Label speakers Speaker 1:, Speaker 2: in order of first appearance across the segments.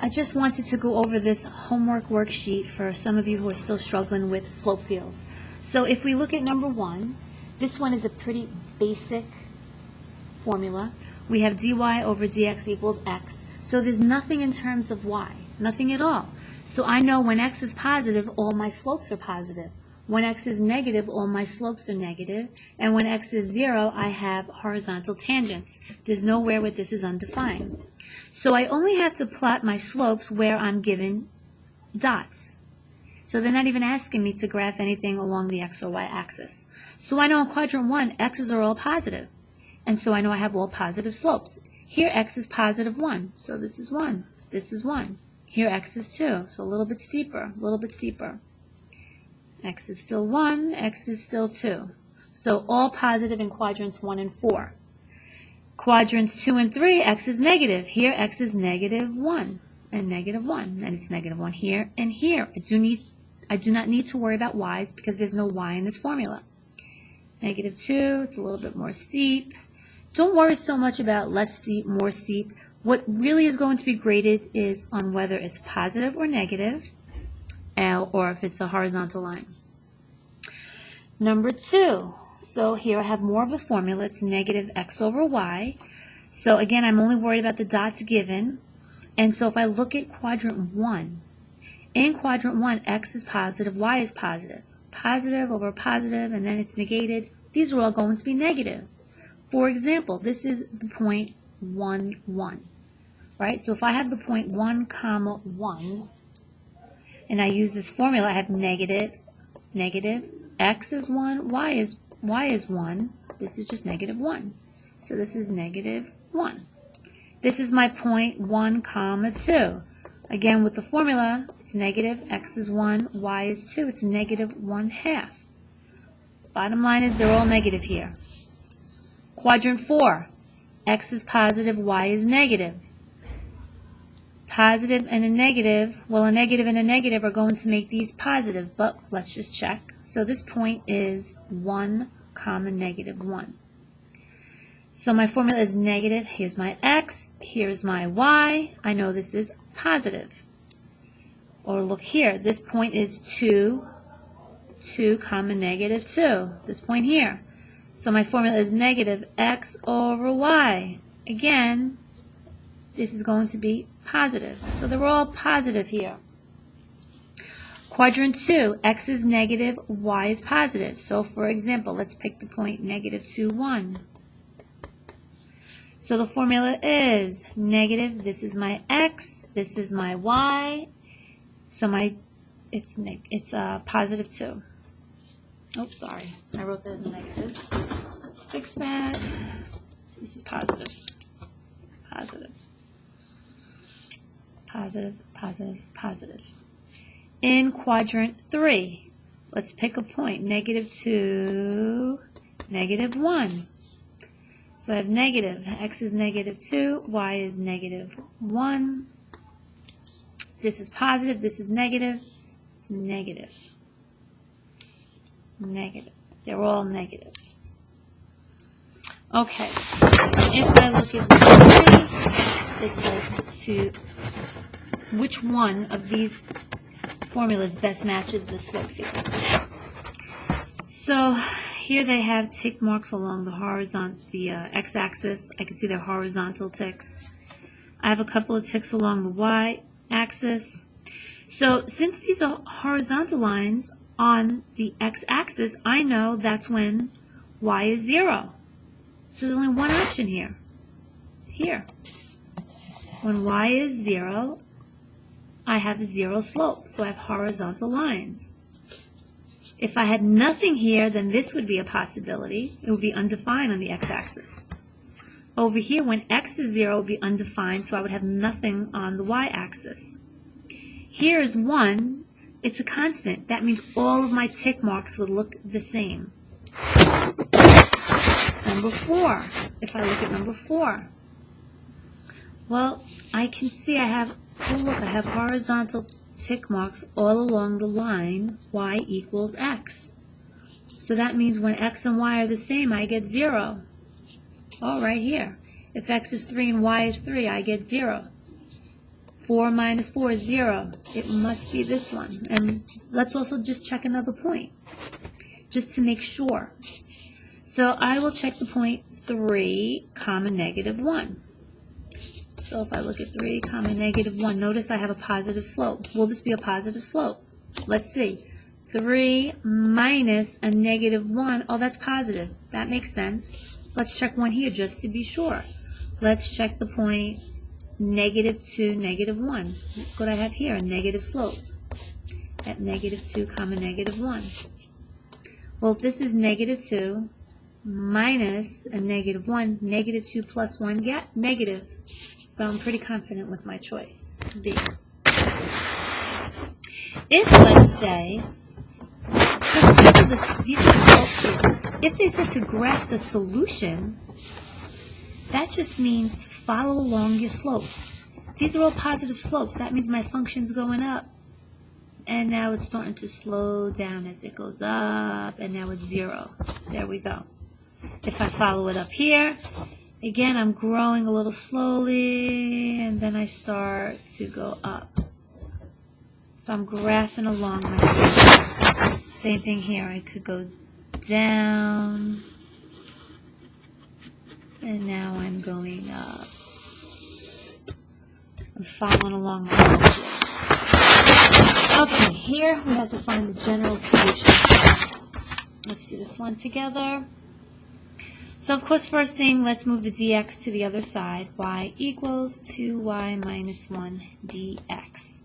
Speaker 1: I just wanted to go over this homework worksheet for some of you who are still struggling with slope fields. So if we look at number 1, this one is a pretty basic formula. We have dy over dx equals x. So there's nothing in terms of y, nothing at all. So I know when x is positive, all my slopes are positive. When x is negative, all my slopes are negative. And when x is 0, I have horizontal tangents. There's nowhere where this is undefined. So I only have to plot my slopes where I'm given dots. So they're not even asking me to graph anything along the x or y axis. So I know in quadrant 1, x's are all positive. And so I know I have all positive slopes. Here x is positive 1, so this is 1. This is 1. Here x is 2, so a little bit steeper, a little bit steeper. X is still 1, x is still 2. So all positive in quadrants 1 and 4. Quadrants 2 and 3, x is negative. Here x is negative 1 and negative 1. And it's negative 1 here and here. I do not need to worry about y's because there's no y in this formula. Negative 2, it's a little bit more steep. Don't worry so much about less steep, more steep. What really is going to be graded is on whether it's positive or negative, or if it's a horizontal line. Number 2. So here I have more of a formula. It's negative x over y. So again, I'm only worried about the dots given. And so if I look at quadrant 1, in quadrant 1, x is positive, y is positive. Positive over positive, and then it's negated. These are all going to be negative. For example, this is the point 1, 1. Right? So if I have the point 1, comma 1, and I use this formula, I have negative, negative, x is 1, y is 1. This is just negative 1. So this is negative 1. This is my point 1, comma 2. Again, with the formula, it's negative, x is 1, y is 2. It's negative 1/2. Bottom line is they're all negative here. Quadrant 4, x is positive, y is negative. Positive and a negative, well, a negative and a negative are going to make these positive, but let's just check. So this point is 1, comma negative 1. So my formula is negative. Here's my x, here's my y. I know this is positive. Or look here, this point is 2, comma negative 2. This point here. So my formula is negative x over y. Again, this is going to be positive. So they're all positive here. Quadrant 2, x is negative, y is positive. So for example, let's pick the point negative 2, 1. So the formula is negative, this is my x, this is my y. So it's positive 2. Oops, sorry. I wrote that as a negative. Fix that. This is positive. Positive. Positive, positive, positive. In quadrant 3, let's pick a point. Negative 2, negative 1. So I have negative. X is negative 2, y is negative 1. This is positive, this is negative. It's negative. Negative. They're all negative. Okay. If I look at the 3, it says which one of these formulas best matches the slope field. So here they have tick marks along the x-axis. I can see they're horizontal ticks. I have a couple of ticks along the y-axis. So since these are horizontal lines on the x-axis, I know that's when y is 0. So there's only one option here. Here. When y is 0, I have 0 slope, so I have horizontal lines. If I had nothing here, then this would be a possibility. It would be undefined on the x-axis. Over here, when x is 0, it would be undefined, so I would have nothing on the y-axis. Here is 1. It's a constant. That means all of my tick marks would look the same. Number 4. If I look at number 4, well, I can see I have horizontal tick marks all along the line y equals x. So that means when x and y are the same, I get 0. Oh, right here. If x is 3 and y is 3, I get 0. 4 minus 4 is 0. It must be this one. And let's also just check another point, just to make sure. So I will check the point 3, comma, negative 1. So if I look at 3, comma, negative 1, notice I have a positive slope. Will this be a positive slope? Let's see. 3 minus a negative 1. Oh, that's positive. That makes sense. Let's check one here just to be sure. Let's check the point negative 2, negative 1. Look what I have here, a negative slope at negative 2, comma, negative 1. Well, if this is negative 2 minus a negative 1, negative 2 plus 1, yeah, negative. So I'm pretty confident with my choice, B. If, let's say, these are the slope fields. If they said to graph the solution, that just means follow along your slopes. These are all positive slopes. That means my function's going up. And now it's starting to slow down as it goes up, and now it's 0. There we go. If I follow it up here, again, I'm growing a little slowly, and then I start to go up. So I'm graphing along my slope. Same thing here. I could go down, and now I'm going up. I'm following along my slope. Okay, here we have to find the general solution. Let's do this one together. So, of course, first thing, let's move the dx to the other side. Y equals 2y minus 1 dx.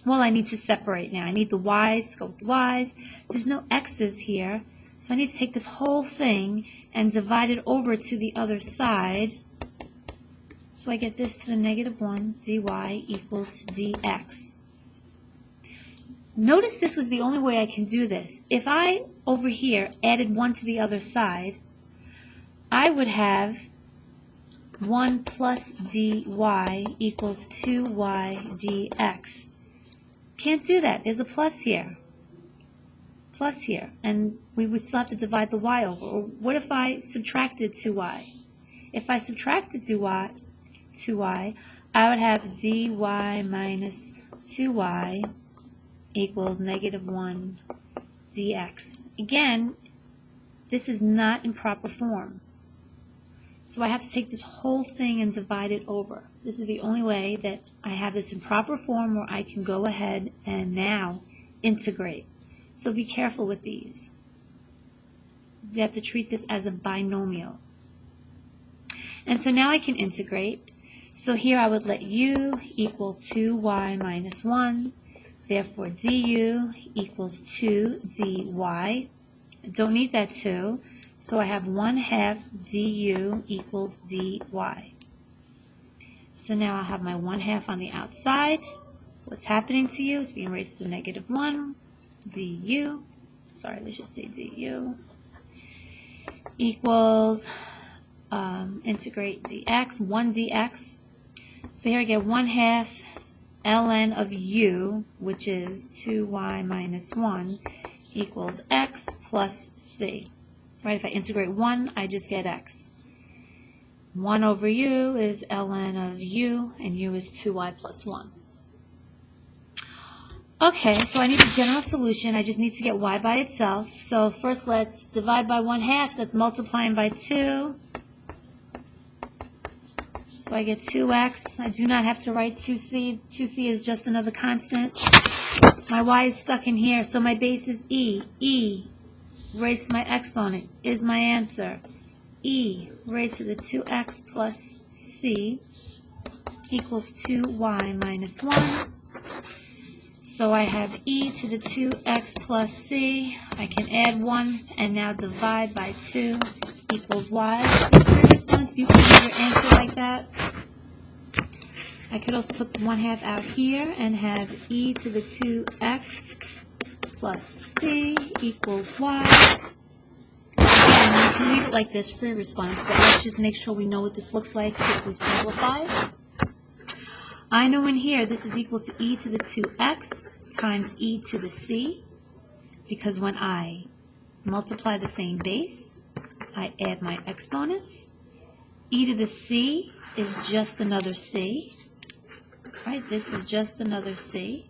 Speaker 1: Well, I need to separate now. I need the y's to go with the y's. There's no x's here, so I need to take this whole thing and divide it over to the other side. So I get this to the negative 1 dy equals dx. Notice this was the only way I can do this. If I, over here, added 1 to the other side, I would have 1 plus dy equals 2y dx. Can't do that. There's a plus here. Plus here. And we would still have to divide the y over. Or what if I subtracted 2y? If I subtracted 2y, I would have dy minus 2y equals negative 1 dx. Again, this is not in proper form. So I have to take this whole thing and divide it over. This is the only way that I have this in proper form where I can go ahead and now integrate. So be careful with these. We have to treat this as a binomial. And so now I can integrate. So here I would let u equal 2y minus 1. Therefore, du equals 2 dy. I don't need that 2. So I have 1/2 du equals dy. So now I have my 1/2 on the outside. What's happening to u? It's being raised to the negative 1 du. Sorry, they should say du. Equals, integrate dx, 1 dx. So here I get 1/2 ln of u, which is 2y minus 1, equals x plus c. Right, if I integrate 1, I just get x. 1 over u is ln of u, and u is 2y plus 1. Okay, so I need a general solution. I just need to get y by itself. So first let's divide by 1/2. So that's multiplying by 2. So I get 2x. I do not have to write 2c. 2c is just another constant. My y is stuck in here, so my base is e. E raised to my exponent is my answer. E raised to the 2x plus c equals 2y minus 1. So I have e to the 2x plus c. I can add 1 and now divide by 2 equals y. Response, you can either answer like that. I could also put the 1/2 out here and have e to the 2x plus c equals y. Again, you can leave it like this, free response, but let's just make sure we know what this looks like if we simplify. I know in here this is equal to e to the 2x times e to the c, because when I multiply the same base, I add my exponents. E to the c is just another c. right? This is just another c.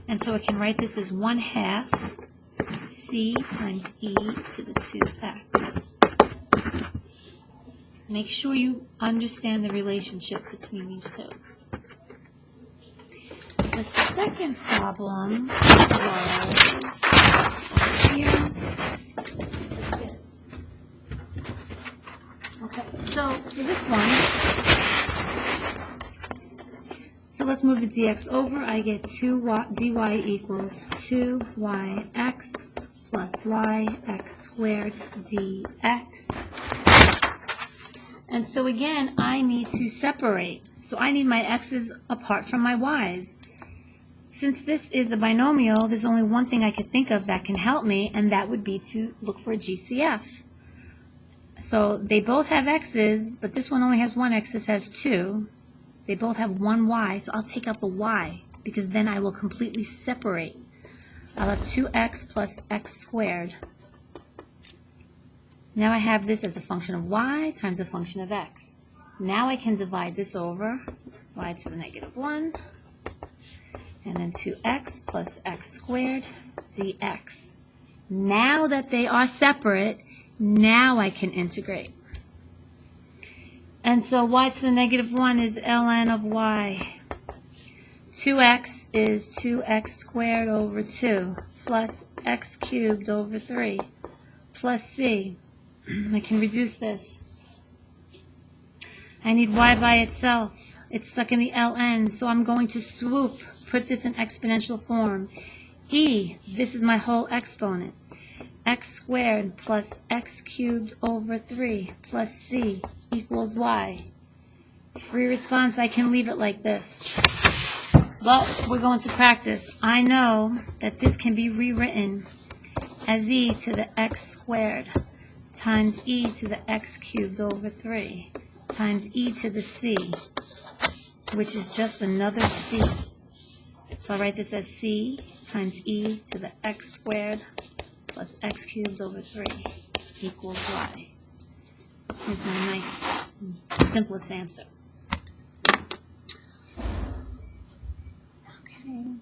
Speaker 1: And so I can write this as 1/2 c times e to the 2x. Make sure you understand the relationship between these two. The second problem was here. Okay, so for this one, so let's move the dx over. I get 2y, dy equals 2yx plus yx squared dx. And so again, I need to separate. So I need my x's apart from my y's. Since this is a binomial, there's only one thing I could think of that can help me, and that would be to look for a GCF. So they both have x's, but this one only has one x, this has two. They both have one y, so I'll take out the y, because then I will completely separate. I'll have 2x plus x squared. Now I have this as a function of y times a function of x. Now I can divide this over, y to the negative 1, and then 2x plus x squared dx. Now that they are separate, now I can integrate. And so y to the negative 1 is ln of y. 2x is 2x squared over 2 plus x cubed over 3 plus c. I can reduce this. I need y by itself. It's stuck in the ln, so I'm going to swoop, put this in exponential form. E, this is my whole exponent. X squared plus x cubed over 3 plus c equals y. Free response, I can leave it like this. But we're going to practice. I know that this can be rewritten as e to the x squared times e to the x cubed over 3 times e to the c, which is just another c. So I write this as c times e to the x squared plus x cubed over 3 equals y. Here's my nice, simplest answer. Okay.